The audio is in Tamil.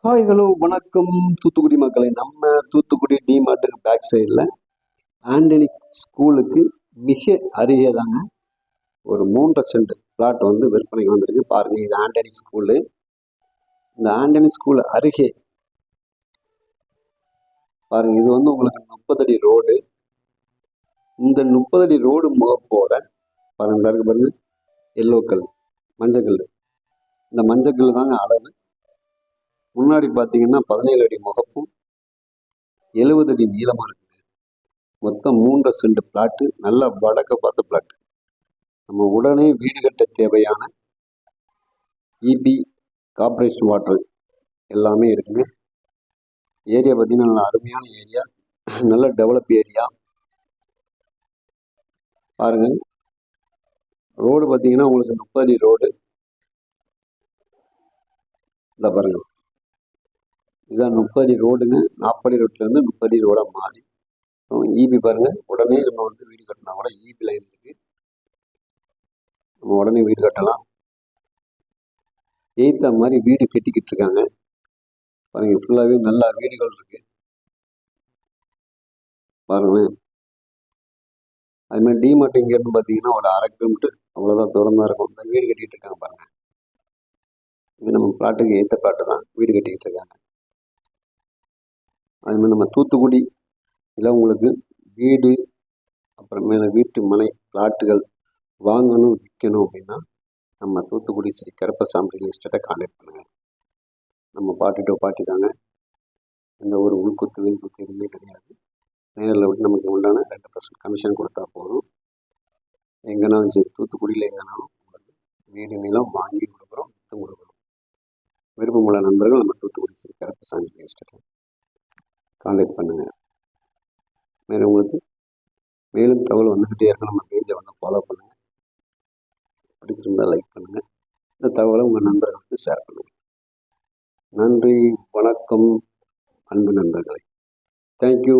ஹாய் ஹலோ வணக்கம் தூத்துக்குடி மக்களை. நம்ம தூத்துக்குடி டிமார்ட்டுக்கு பேக் சைடில் ஆண்டனி ஸ்கூலுக்கு மிக அருகே தாங்க ஒரு 3.5 சென்ட் பிளாட் வந்து விற்பனைக்கு வந்திருக்கு. பாருங்கள், இது ஆண்டனி ஸ்கூலு. இந்த ஆண்டனி ஸ்கூல் அருகே பாருங்கள், இது வந்து உங்களுக்கு 30 அடி ரோடு. இந்த 30 அடி ரோடு முகப்போட பாருங்க இருக்கு பாருங்க, எல்லோ கல், மஞ்சள். இந்த மஞ்சள் தாங்க அளவு. முன்னாடி பார்த்தீங்கன்னா 17 அடி முகப்பும் 70 அடி நீளமாக இருக்குங்க. மொத்தம் 3.5 சென்ட் பிளாட்டு, நல்லா வடக்க பார்த்த பிளாட். நம்ம உடனே வீடு கட்ட தேவையான இபி, கார்பரேஷன் வாட்டர் எல்லாமே இருக்குங்க. ஏரியா பார்த்தீங்கன்னா நல்ல அருமையான ஏரியா, நல்ல டெவலப் ஏரியா. பாருங்க, ரோடு பார்த்தீங்கன்னா உங்களுக்கு 30 அடி ரோடு. இந்த பாருங்க, இதுதான் 30 அடி ரோடுங்க. 40 அடி ரோட்லேருந்து 30 அடி ரோடாக மாறி இபி பாருங்க. உடனே நம்ம வந்து வீடு கட்டினா கூட இபி லைன் இருக்கு, நம்ம உடனே வீடு கட்டலாம். எய்த்த மாதிரி வீடு கட்டிக்கிட்டு இருக்காங்க பாருங்க. ஃபுல்லாகவே நல்லா வீடுகள் இருக்கு பாருங்களேன். அது மாதிரி டிமார்ட் இங்கேருந்து பார்த்தீங்கன்னா ஒரு 1/2 கிலோமீட்டர் அவ்வளோதான் தூரம் தான் இருக்கும். இந்த வீடு கட்டிகிட்டு இருக்காங்க பாருங்க. இது நம்ம பிளாட்டுக்கு ஏற்ற பிளாட்டு தான், வீடு கட்டிக்கிட்டு இருக்காங்க. அது மாதிரி நம்ம தூத்துக்குடி இல்லை உங்களுக்கு வீடு, அப்புறமேல வீட்டு மனை பிளாட்டுகள் வாங்கணும் விற்கணும் அப்படின்னா நம்ம தூத்துக்குடி ஸ்ரீ கருப்பசாமி ரியல் எஸ்டேட்டை கான்டாக்ட் பண்ணுங்கள். நம்ம பார்ட்டி டு பார்ட்டி தாங்க, எந்த ஒரு உள்குத்து வெளிக்குத்து எதுவுமே கிடையாது. நேரில் விட்டு நமக்கு உண்டான 2% கமிஷன் கொடுத்தா போதும். எங்கேனாலும் சரி, தூத்துக்குடியில் எங்கேனாலும் வீடு நிலம் வாங்கி கொடுக்குறோம், விற்று கொடுக்குறோம். விருப்பமுள்ள நண்பர்கள் நம்ம தூத்துக்குடி ஸ்ரீ கருப்பசாமி ரியல் எஸ்டேட்டை கான்டாக்ட் பண்ணுங்கள். மேலும் உங்களுக்கு மேலும் தகவல் வந்துக்கிட்டே இருக்க நம்ம பேஜை வந்து ஃபாலோ பண்ணுங்கள். பிடிச்சிருந்தால் லைக் பண்ணுங்கள். இந்த தகவலை உங்கள் நண்பர்களுக்கு ஷேர் பண்ணுங்கள். நன்றி, வணக்கம் அன்பு நண்பர்களே. தேங்க்யூ.